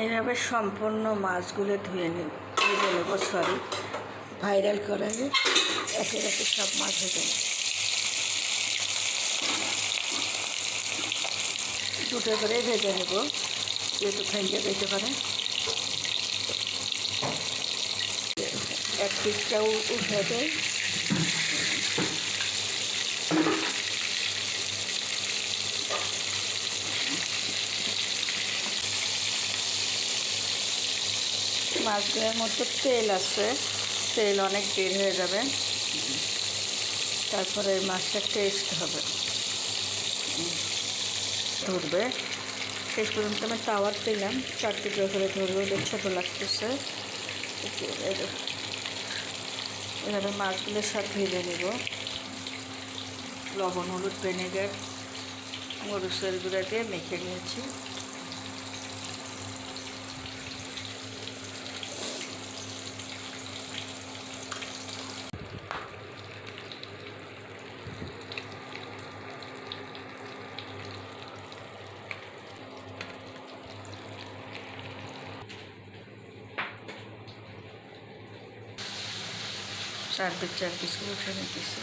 এইভাবে সম্পূর্ণ মাছগুলো ধুয়ে নেব, সরি, ভাইরাল করালে একে একে সব মাছ ভেজে নেব। দুটো করে ভেজে নেব, যেহেতু ভেঙে যেতে পারে। এক পিসটাও উঠে দেয়। মাছগুলোর মধ্যে তেল আছে, তেল অনেক বের হয়ে যাবে, তারপরে মাছটা টেস্ট হবে, ধরবে। শেষ পর্যন্ত আমি তাওয়ার দিলাম, 4 টুকরো করে ধরবে, ওদের ছোটো লাগতেছে। এভাবে মাছগুলোর সাথে ভেজে নেব। লবণ, হলুদ, ভিনেগার, মরিচের গুঁড়া দিয়ে মেখে নিয়েছি। চার পিস করে উঠে নিতেছি।